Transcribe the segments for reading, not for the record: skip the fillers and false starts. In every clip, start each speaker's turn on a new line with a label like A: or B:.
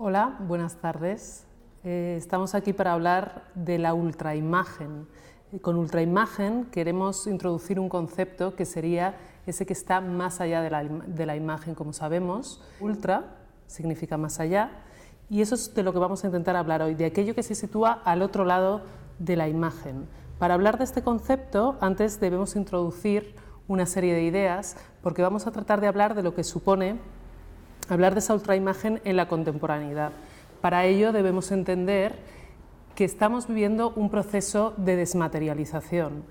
A: Hola, buenas tardes. Estamos aquí para hablar de la ultraimagen. Con ultraimagen queremos introducir un concepto que sería ese que está más allá de la imagen. Como sabemos, ultra significa más allá, y eso es de lo que vamos a intentar hablar hoy, de aquello que se sitúa al otro lado de la imagen. Para hablar de este concepto, antes debemos introducir una serie de ideas, porque vamos a tratar de hablar de lo que supone hablar de esa ultraimagen en la contemporaneidad. Para ello debemos entender que estamos viviendo un proceso de desmaterialización.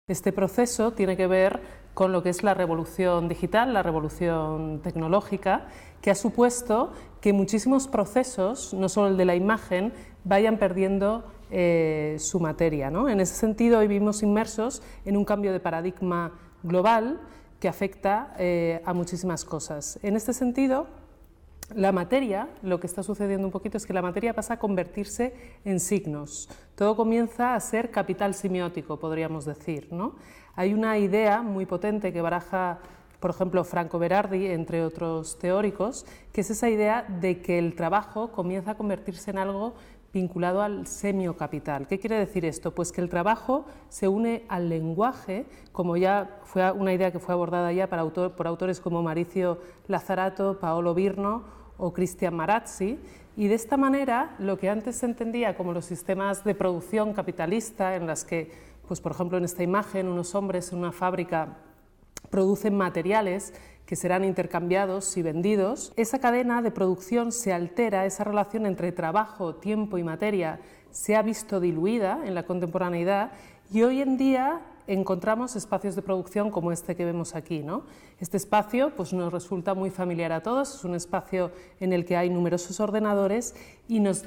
A: Este proceso tiene que ver con lo que es la revolución digital, la revolución tecnológica, que ha supuesto que muchísimos procesos, no solo el de la imagen, vayan perdiendo su materia, ¿no? En ese sentido, hoy vivimos inmersos en un cambio de paradigma global que afecta a muchísimas cosas. En este sentido, la materia, lo que está sucediendo un poquito es que la materia pasa a convertirse en signos. Todo comienza a ser capital semiótico, podríamos decir, ¿no? Hay una idea muy potente que baraja, por ejemplo, Franco Berardi, entre otros teóricos, que es esa idea de que el trabajo comienza a convertirse en algo vinculado al semiocapital. ¿Qué quiere decir esto? Pues que el trabajo se une al lenguaje, como ya fue una idea que fue abordada ya por autores como Mauricio Lazzarato, Paolo Virno o Cristian Marazzi, y de esta manera lo que antes se entendía como los sistemas de producción capitalista, en las que, pues por ejemplo en esta imagen, unos hombres en una fábrica producen materiales que serán intercambiados y vendidos, esa cadena de producción se altera, esa relación entre trabajo, tiempo y materia se ha visto diluida en la contemporaneidad, y hoy en día encontramos espacios de producción como este que vemos aquí, ¿no? Este espacio pues, nos resulta muy familiar a todos, es un espacio en el que hay numerosos ordenadores y nos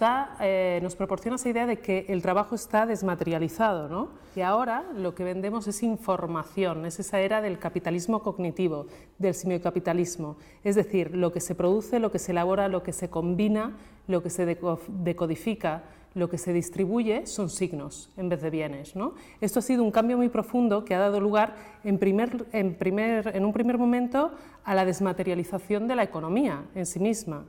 A: proporciona esa idea de que el trabajo está desmaterializado, ¿no? Y ahora lo que vendemos es información, es esa era del capitalismo cognitivo, del semiocapitalismo, es decir, lo que se produce, lo que se elabora, lo que se combina, lo que se decodifica, lo que se distribuye son signos en vez de bienes, ¿no? Esto ha sido un cambio muy profundo que ha dado lugar en un primer momento a la desmaterialización de la economía en sí misma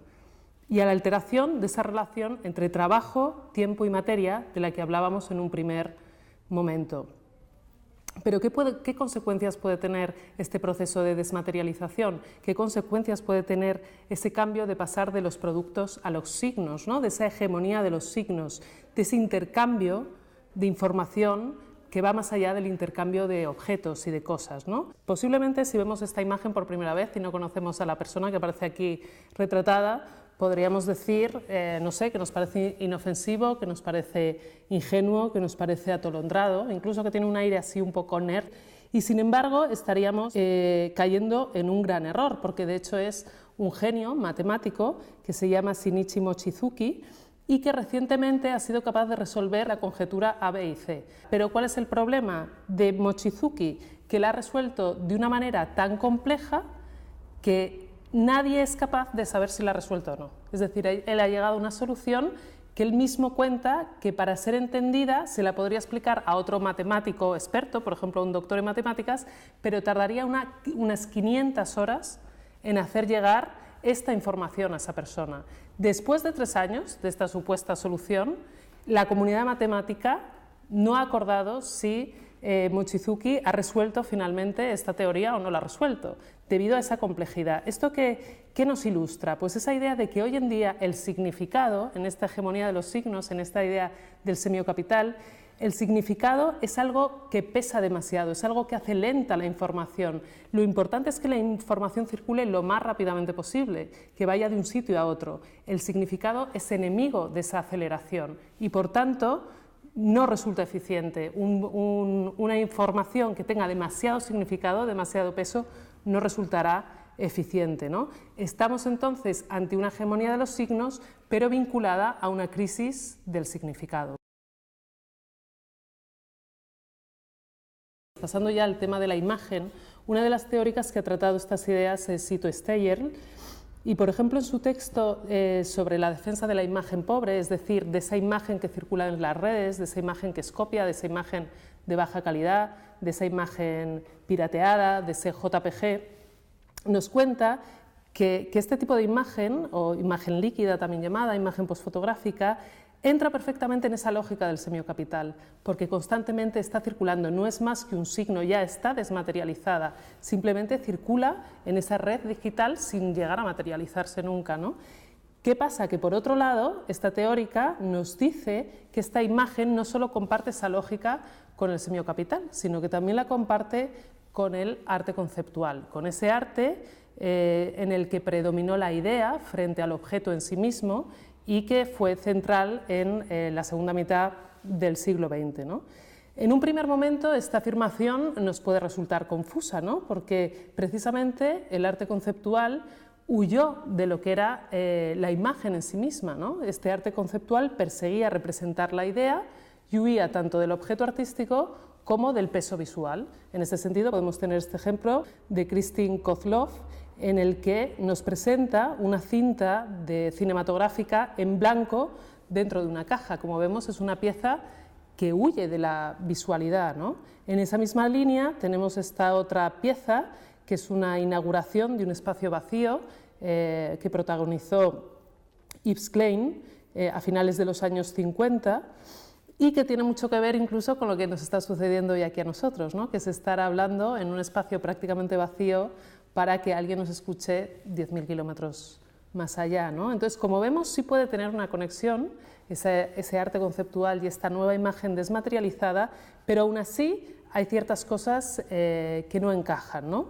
A: y a la alteración de esa relación entre trabajo, tiempo y materia de la que hablábamos en un primer momento. Pero ¿qué consecuencias puede tener este proceso de desmaterialización? ¿Qué consecuencias puede tener ese cambio de pasar de los productos a los signos, ¿no? De esa hegemonía de los signos, de ese intercambio de información que va más allá del intercambio de objetos y de cosas, ¿no? Posiblemente si vemos esta imagen por primera vez y no conocemos a la persona que aparece aquí retratada, podríamos decir, no sé, que nos parece inofensivo, que nos parece ingenuo, que nos parece atolondrado, incluso que tiene un aire así un poco nerd, y sin embargo estaríamos cayendo en un gran error, porque de hecho es un genio matemático que se llama Shinichi Mochizuki y que recientemente ha sido capaz de resolver la conjetura A, B y C. Pero ¿cuál es el problema de Mochizuki? Que la ha resuelto de una manera tan compleja que nadie es capaz de saber si la ha resuelto o no. Es decir, él ha llegado a una solución que él mismo cuenta que para ser entendida se la podría explicar a otro matemático experto, por ejemplo, un doctor en matemáticas, pero tardaría unas 500 horas en hacer llegar esta información a esa persona. Después de 3 años de esta supuesta solución, la comunidad matemática no ha acordado si Mochizuki ha resuelto finalmente esta teoría o no la ha resuelto, debido a esa complejidad. ¿Esto qué nos ilustra? Pues esa idea de que hoy en día el significado, en esta hegemonía de los signos, en esta idea del semiocapital, el significado es algo que pesa demasiado, es algo que hace lenta la información. Lo importante es que la información circule lo más rápidamente posible, que vaya de un sitio a otro. El significado es enemigo de esa aceleración y, por tanto, no resulta eficiente. Una información que tenga demasiado significado, demasiado peso, no resultará eficiente, ¿no? Estamos entonces ante una hegemonía de los signos, pero vinculada a una crisis del significado. Pasando ya al tema de la imagen, una de las teóricas que ha tratado estas ideas es Ito Steyer, y por ejemplo en su texto sobre la defensa de la imagen pobre, es decir, de esa imagen que circula en las redes, de esa imagen que es copia, de esa imagen de baja calidad, de esa imagen pirateada, de ese JPG, nos cuenta que este tipo de imagen, o imagen líquida también llamada, imagen postfotográfica, entra perfectamente en esa lógica del semiocapital, porque constantemente está circulando, no es más que un signo, ya está desmaterializada, simplemente circula en esa red digital sin llegar a materializarse nunca, ¿no? ¿Qué pasa? Que por otro lado, esta teórica nos dice que esta imagen no solo comparte esa lógica con el semiocapital, sino que también la comparte con el arte conceptual, con ese arte en el que predominó la idea frente al objeto en sí mismo y que fue central en la segunda mitad del siglo XX, ¿no? En un primer momento esta afirmación nos puede resultar confusa, ¿no? Porque precisamente el arte conceptual huyó de lo que era la imagen en sí misma, ¿no? Este arte conceptual perseguía representar la idea y huía tanto del objeto artístico como del peso visual. En este sentido podemos tener este ejemplo de Kristin Kozlov, en el que nos presenta una cinta cinematográfica en blanco dentro de una caja. Como vemos, es una pieza que huye de la visualidad, ¿no? En esa misma línea tenemos esta otra pieza, que es una inauguración de un espacio vacío que protagonizó Yves Klein a finales de los años 50 y que tiene mucho que ver incluso con lo que nos está sucediendo hoy aquí a nosotros, ¿no? Que es estar hablando en un espacio prácticamente vacío para que alguien nos escuche 10.000 kilómetros más allá, ¿no? Entonces, como vemos, sí puede tener una conexión ese arte conceptual y esta nueva imagen desmaterializada, pero aún así hay ciertas cosas que no encajan, ¿no?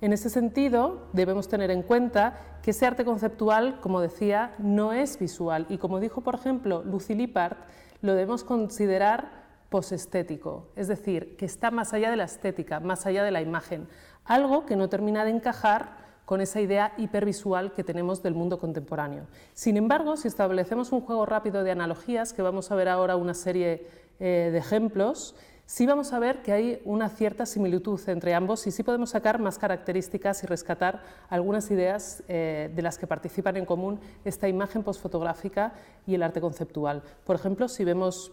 A: En ese sentido, debemos tener en cuenta que ese arte conceptual, como decía, no es visual y, como dijo, por ejemplo, Lucy Lippard, lo debemos considerar posestético, es decir, que está más allá de la estética, más allá de la imagen, algo que no termina de encajar con esa idea hipervisual que tenemos del mundo contemporáneo. Sin embargo, si establecemos un juego rápido de analogías, que vamos a ver ahora una serie de ejemplos, sí vamos a ver que hay una cierta similitud entre ambos y sí podemos sacar más características y rescatar algunas ideas de las que participan en común esta imagen postfotográfica y el arte conceptual. Por ejemplo, si vemos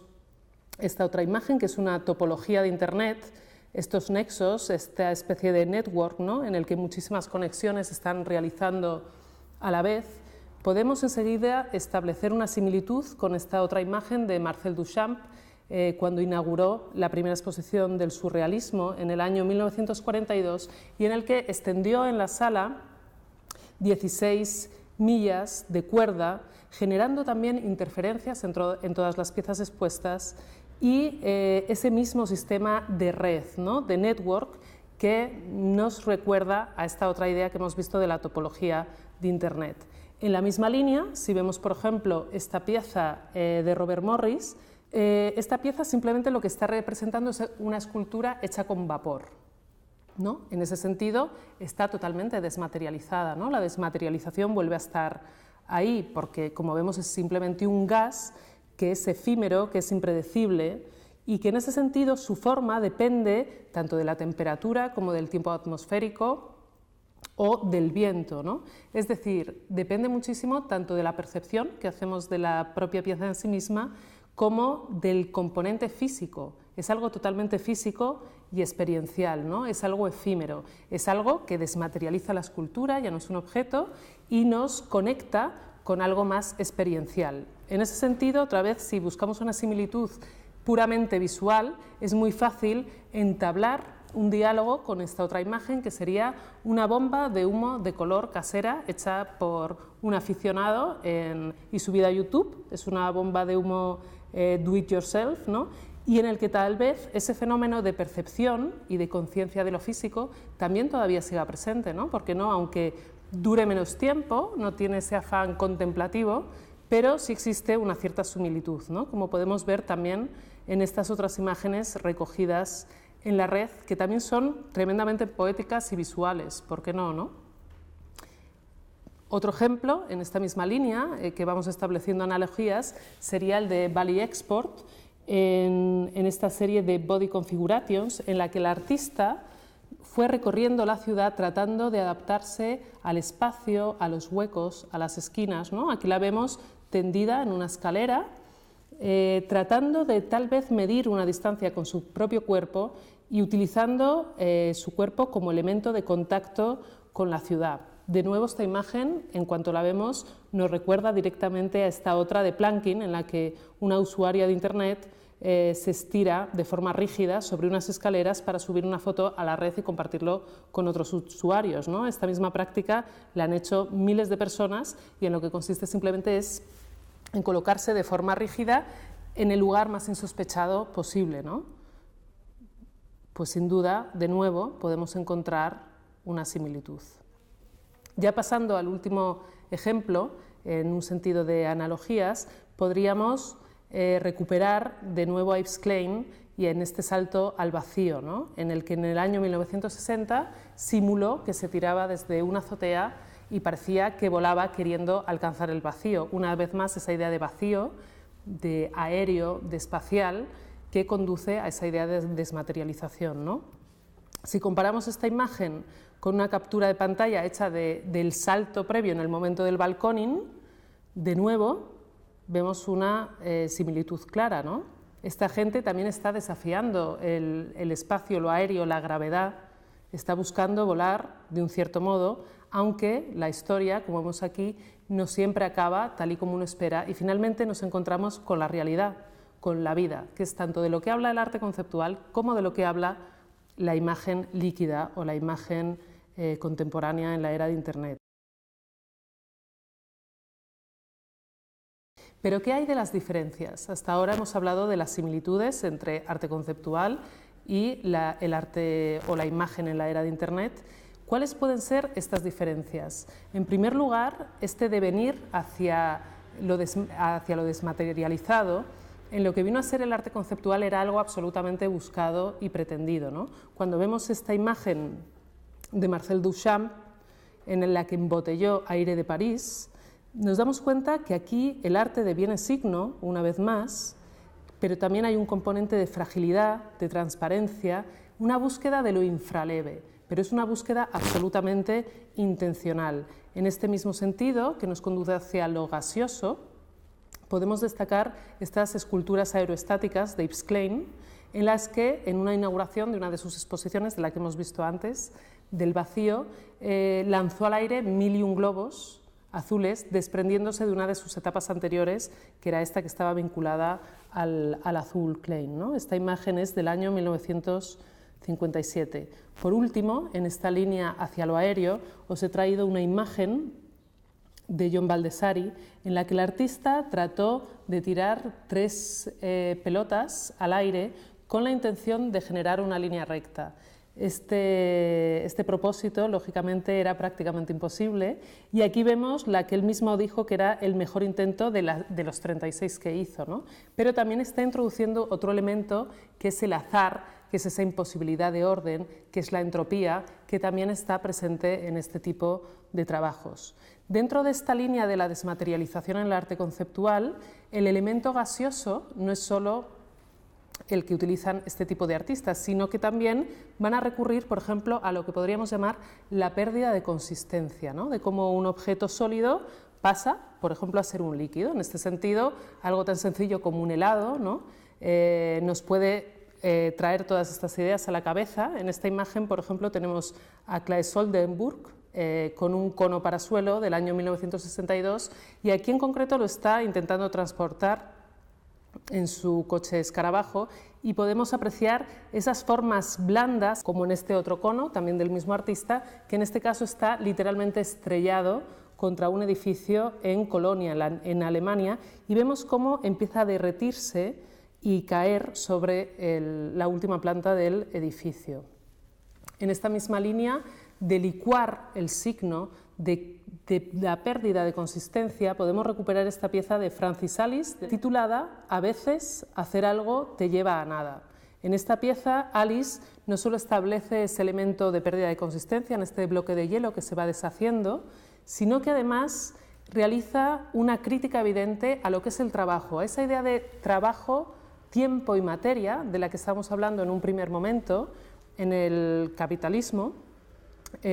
A: esta otra imagen, que es una topología de Internet, estos nexos, esta especie de network, ¿no?, en el que muchísimas conexiones se están realizando a la vez, podemos enseguida establecer una similitud con esta otra imagen de Marcel Duchamp, cuando inauguró la primera exposición del surrealismo en el año 1942 y en el que extendió en la sala 16 millas de cuerda, generando también interferencias en todas las piezas expuestas y ese mismo sistema de red, ¿no?, de network, que nos recuerda a esta otra idea que hemos visto de la topología de Internet. En la misma línea, si vemos, por ejemplo, esta pieza de Robert Morris, esta pieza simplemente lo que está representando es una escultura hecha con vapor, ¿no? En ese sentido está totalmente desmaterializada, ¿no? La desmaterialización vuelve a estar ahí porque, como vemos, es simplemente un gas que es efímero, que es impredecible y que en ese sentido su forma depende tanto de la temperatura como del tiempo atmosférico o del viento, ¿no? Es decir, depende muchísimo tanto de la percepción que hacemos de la propia pieza en sí misma como del componente físico. Es algo totalmente físico y experiencial, ¿no? Es algo efímero, es algo que desmaterializa la escultura, ya no es un objeto, y nos conecta con algo más experiencial. En ese sentido, otra vez, si buscamos una similitud puramente visual, es muy fácil entablar un diálogo con esta otra imagen, que sería una bomba de humo de color casera hecha por un aficionado y subida a YouTube. Es una bomba de humo do it yourself, ¿no? Y en el que tal vez ese fenómeno de percepción y de conciencia de lo físico también todavía siga presente, ¿no? Porque no, aunque dure menos tiempo, no tiene ese afán contemplativo, pero sí existe una cierta similitud, ¿no?, como podemos ver también en estas otras imágenes recogidas en la red, que también son tremendamente poéticas y visuales, ¿por qué no, no? Otro ejemplo, en esta misma línea, que vamos estableciendo analogías, sería el de Bali Export, en esta serie de Body Configurations, en la que el artista fue recorriendo la ciudad tratando de adaptarse al espacio, a los huecos, a las esquinas, ¿no? Aquí la vemos tendida en una escalera, tratando de tal vez medir una distancia con su propio cuerpo y utilizando su cuerpo como elemento de contacto con la ciudad. De nuevo, esta imagen, en cuanto la vemos, nos recuerda directamente a esta otra de Planking, en la que una usuaria de Internet se estira de forma rígida sobre unas escaleras para subir una foto a la red y compartirlo con otros usuarios, ¿no? Esta misma práctica la han hecho miles de personas y en lo que consiste simplemente es en colocarse de forma rígida en el lugar más insospechado posible, ¿no? Pues sin duda, de nuevo, podemos encontrar una similitud. Ya pasando al último ejemplo, en un sentido de analogías, podríamos recuperar de nuevo a Yves Klein y en este salto al vacío, ¿no? En el que en el año 1960 simuló que se tiraba desde una azotea y parecía que volaba queriendo alcanzar el vacío. Una vez más, esa idea de vacío, de aéreo, de espacial, que conduce a esa idea de desmaterialización, ¿no? Si comparamos esta imagen con una captura de pantalla hecha del salto previo en el momento del balconing, de nuevo vemos una similitud clara, ¿no? Esta gente también está desafiando el espacio, lo aéreo, la gravedad, está buscando volar de un cierto modo, aunque la historia, como vemos aquí, no siempre acaba tal y como uno espera y finalmente nos encontramos con la realidad, con la vida, que es tanto de lo que habla el arte conceptual como de lo que habla la imagen líquida o la imagen contemporánea en la era de Internet. Pero ¿qué hay de las diferencias? Hasta ahora hemos hablado de las similitudes entre arte conceptual y el arte o la imagen en la era de Internet. ¿Cuáles pueden ser estas diferencias? En primer lugar, este devenir hacia lo desmaterializado, en lo que vino a ser el arte conceptual era algo absolutamente buscado y pretendido, ¿no? Cuando vemos esta imagen de Marcel Duchamp, en la que embotelló Aire de París, nos damos cuenta que aquí el arte deviene signo, una vez más, pero también hay un componente de fragilidad, de transparencia, una búsqueda de lo infraleve, pero es una búsqueda absolutamente intencional. En este mismo sentido, que nos conduce hacia lo gaseoso, podemos destacar estas esculturas aeroestáticas de Yves Klein, en las que, en una inauguración de una de sus exposiciones, de la que hemos visto antes, del vacío, lanzó al aire 1001 globos azules, desprendiéndose de una de sus etapas anteriores, que era esta que estaba vinculada al azul Klein, ¿no? Esta imagen es del año 1957. Por último, en esta línea hacia lo aéreo, os he traído una imagen de John Baldessari, en la que el artista trató de tirar 3 pelotas al aire con la intención de generar una línea recta. Este propósito, lógicamente, era prácticamente imposible y aquí vemos la que él mismo dijo que era el mejor intento de los 36 que hizo, ¿no? Pero también está introduciendo otro elemento que es el azar, que es esa imposibilidad de orden, que es la entropía, que también está presente en este tipo de trabajos. Dentro de esta línea de la desmaterialización en el arte conceptual, el elemento gaseoso no es solo el que utilizan este tipo de artistas, sino que también van a recurrir, por ejemplo, a lo que podríamos llamar la pérdida de consistencia, ¿no? De cómo un objeto sólido pasa, por ejemplo, a ser un líquido. En este sentido, algo tan sencillo como un helado, ¿no? Nos puede traer todas estas ideas a la cabeza. En esta imagen, por ejemplo, tenemos a Claes Oldenburg con un cono para suelo del año 1962 y aquí en concreto lo está intentando transportar en su coche escarabajo y podemos apreciar esas formas blandas, como en este otro cono, también del mismo artista, que en este caso está literalmente estrellado contra un edificio en Colonia, en Alemania, y vemos cómo empieza a derretirse y caer sobre la última planta del edificio. En esta misma línea de licuar el signo, de la pérdida de consistencia, podemos recuperar esta pieza de Francis Alice titulada A veces hacer algo te lleva a nada. En esta pieza Alice no solo establece ese elemento de pérdida de consistencia en este bloque de hielo que se va deshaciendo, sino que además realiza una crítica evidente a lo que es el trabajo, a esa idea de trabajo, tiempo y materia de la que estamos hablando en un primer momento en el capitalismo,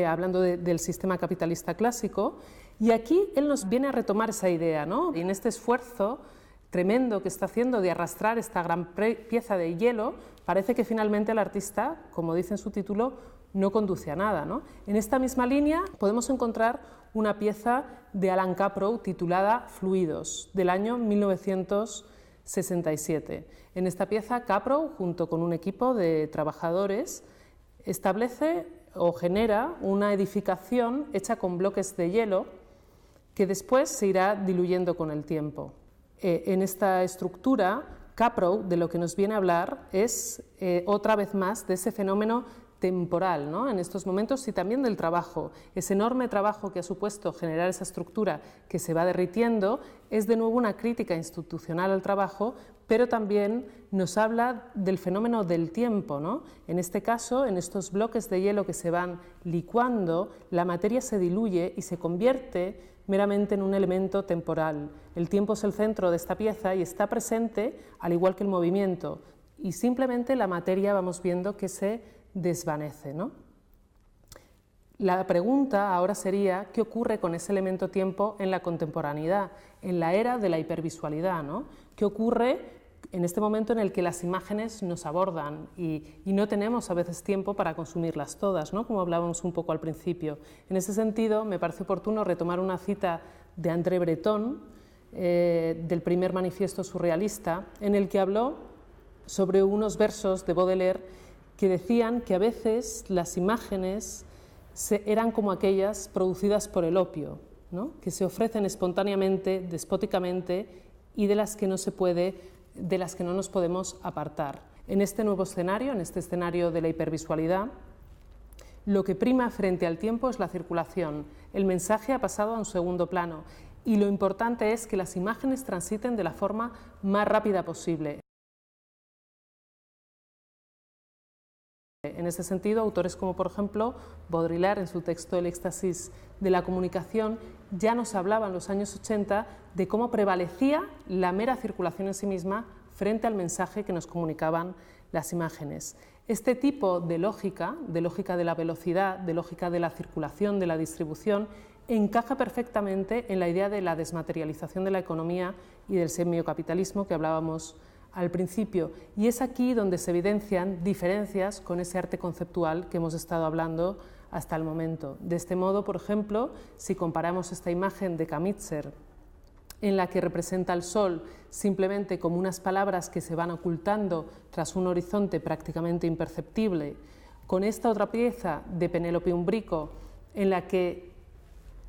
A: hablando del sistema capitalista clásico, y aquí él nos viene a retomar esa idea, ¿no? Y en este esfuerzo tremendo que está haciendo de arrastrar esta gran pieza de hielo Parece que finalmente el artista, como dice en su título, no conduce a nada, ¿no? En esta misma línea podemos encontrar una pieza de Alan Caprow titulada Fluidos, del año 1967. En esta pieza, Caprow, junto con un equipo de trabajadores, establece o genera una edificación hecha con bloques de hielo que después se irá diluyendo con el tiempo. En esta estructura, Caprow de lo que nos viene a hablar es otra vez más de ese fenómeno temporal, ¿no? En estos momentos, y también del trabajo. Ese enorme trabajo que ha supuesto generar esa estructura que se va derritiendo es de nuevo una crítica institucional al trabajo, pero también nos habla del fenómeno del tiempo, ¿no? En este caso, en estos bloques de hielo que se van licuando, la materia se diluye y se convierte meramente en un elemento temporal. El tiempo es el centro de esta pieza y está presente, al igual que el movimiento, y simplemente la materia vamos viendo que se desvanece, ¿no? La pregunta ahora sería ¿qué ocurre con ese elemento tiempo en la contemporaneidad, en la era de la hipervisualidad, ¿no? ¿Qué ocurre en este momento en el que las imágenes nos abordan y no tenemos a veces tiempo para consumirlas todas, ¿no? Como hablábamos un poco al principio? En ese sentido, me parece oportuno retomar una cita de André Breton, del primer manifiesto surrealista, en el que habló sobre unos versos de Baudelaire que decían que a veces las imágenes eran como aquellas producidas por el opio, ¿no? Que se ofrecen espontáneamente, despóticamente y de las que no nos podemos apartar. En este nuevo escenario, en este escenario de la hipervisualidad, lo que prima frente al tiempo es la circulación. El mensaje ha pasado a un segundo plano y lo importante es que las imágenes transiten de la forma más rápida posible. En ese sentido, autores como por ejemplo Baudrillard en su texto El éxtasis de la comunicación ya nos hablaba en los años 80 de cómo prevalecía la mera circulación en sí misma frente al mensaje que nos comunicaban las imágenes. Este tipo de lógica de la velocidad, de lógica de la circulación, de la distribución, encaja perfectamente en la idea de la desmaterialización de la economía y del semiocapitalismo que hablábamos al principio, y es aquí donde se evidencian diferencias con ese arte conceptual que hemos estado hablando hasta el momento. De este modo, por ejemplo, si comparamos esta imagen de Kamitzer, en la que representa al sol simplemente como unas palabras que se van ocultando tras un horizonte prácticamente imperceptible, con esta otra pieza de Penélope Umbrico, en la que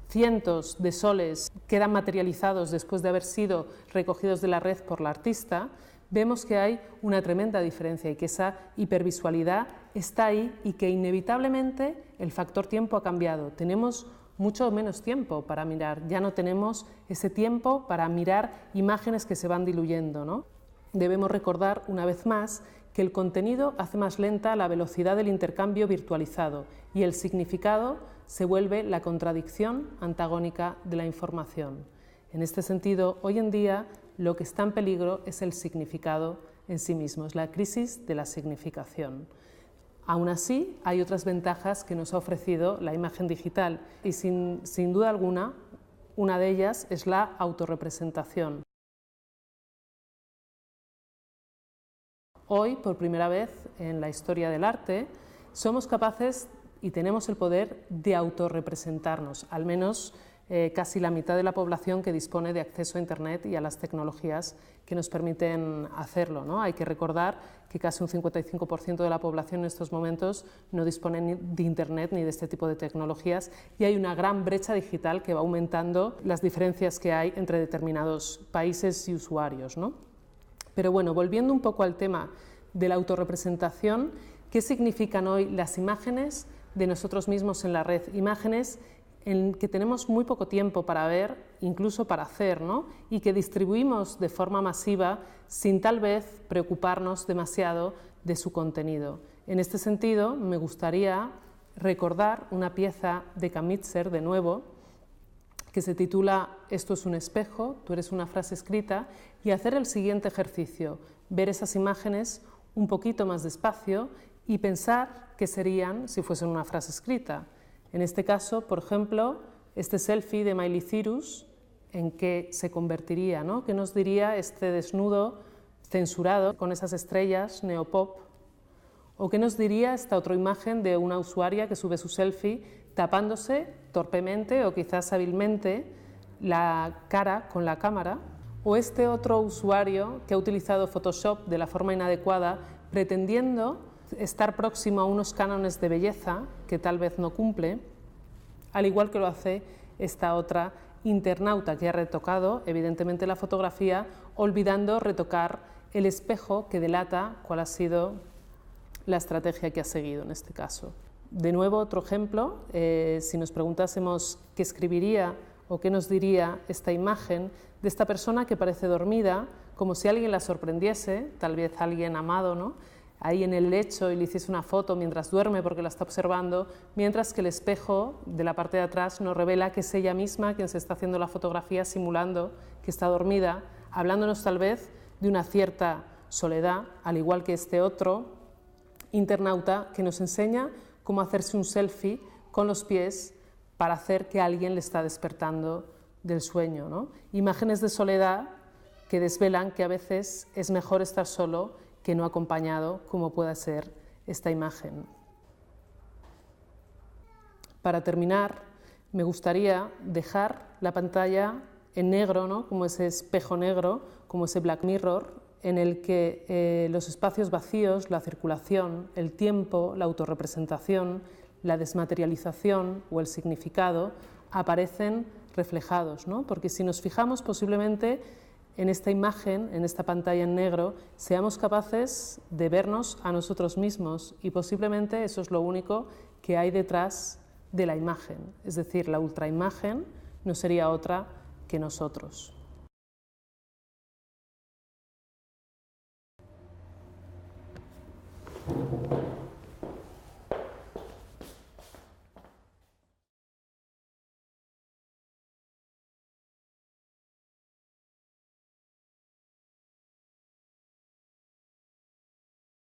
A: cientos de soles quedan materializados después de haber sido recogidos de la red por la artista, vemos que hay una tremenda diferencia y que esa hipervisualidad está ahí y que inevitablemente el factor tiempo ha cambiado. Tenemos mucho menos tiempo para mirar, ya no tenemos ese tiempo para mirar imágenes que se van diluyendo, ¿no? Debemos recordar una vez más que el contenido hace más lenta la velocidad del intercambio virtualizado y el significado se vuelve la contradicción antagónica de la información. En este sentido, hoy en día lo que está en peligro es el significado en sí mismo, es la crisis de la significación. Aún así, hay otras ventajas que nos ha ofrecido la imagen digital y sin duda alguna, una de ellas es la autorrepresentación. Hoy, por primera vez en la historia del arte, somos capaces y tenemos el poder de autorrepresentarnos, al menos casi la mitad de la población que dispone de acceso a Internet y a las tecnologías que nos permiten hacerlo, ¿no? Hay que recordar que casi un 55% de la población en estos momentos no dispone ni de Internet ni de este tipo de tecnologías y hay una gran brecha digital que va aumentando las diferencias que hay entre determinados países y usuarios, ¿no? Pero bueno, volviendo un poco al tema de la autorrepresentación, ¿qué significan hoy las imágenes de nosotros mismos en la red? Imágenes en que tenemos muy poco tiempo para ver, incluso para hacer, ¿no? Y que distribuimos de forma masiva sin tal vez preocuparnos demasiado de su contenido. En este sentido, me gustaría recordar una pieza de Kamitzer, de nuevo, que se titula Esto es un espejo, tú eres una frase escrita, y hacer el siguiente ejercicio, ver esas imágenes un poquito más despacio y pensar qué serían si fuesen una frase escrita. En este caso, por ejemplo, este selfie de Miley Cyrus, ¿en qué se convertiría, ¿no? ¿Qué nos diría este desnudo censurado con esas estrellas neopop ¿O qué nos diría esta otra imagen de una usuaria que sube su selfie tapándose torpemente o quizás hábilmente la cara con la cámara? ¿O este otro usuario que ha utilizado Photoshop de la forma inadecuada pretendiendo estar próximo a unos cánones de belleza que tal vez no cumple, al igual que lo hace esta otra internauta que ha retocado evidentemente la fotografía, olvidando retocar el espejo que delata cuál ha sido la estrategia que ha seguido en este caso? De nuevo, otro ejemplo, si nos preguntásemos qué escribiría o qué nos diría esta imagen de esta persona que parece dormida, como si alguien la sorprendiese, tal vez alguien amado, ¿no?, ahí en el lecho y le hiciese una foto mientras duerme porque la está observando, mientras que el espejo de la parte de atrás nos revela que es ella misma quien se está haciendo la fotografía simulando que está dormida, hablándonos tal vez de una cierta soledad, al igual que este otro internauta que nos enseña cómo hacerse un selfie con los pies para hacer que alguien le está despertando del sueño, ¿no? Imágenes de soledad que desvelan que a veces es mejor estar solo que no acompañado, como pueda ser esta imagen. Para terminar, me gustaría dejar la pantalla en negro, ¿no?, como ese espejo negro, como ese Black Mirror, en el que los espacios vacíos, la circulación, el tiempo, la autorrepresentación, la desmaterialización o el significado aparecen reflejados, ¿no? Porque si nos fijamos posiblemente en esta imagen, en esta pantalla en negro, seamos capaces de vernos a nosotros mismos y posiblemente eso es lo único que hay detrás de la imagen, es decir, la ultraimagen no sería otra que nosotros.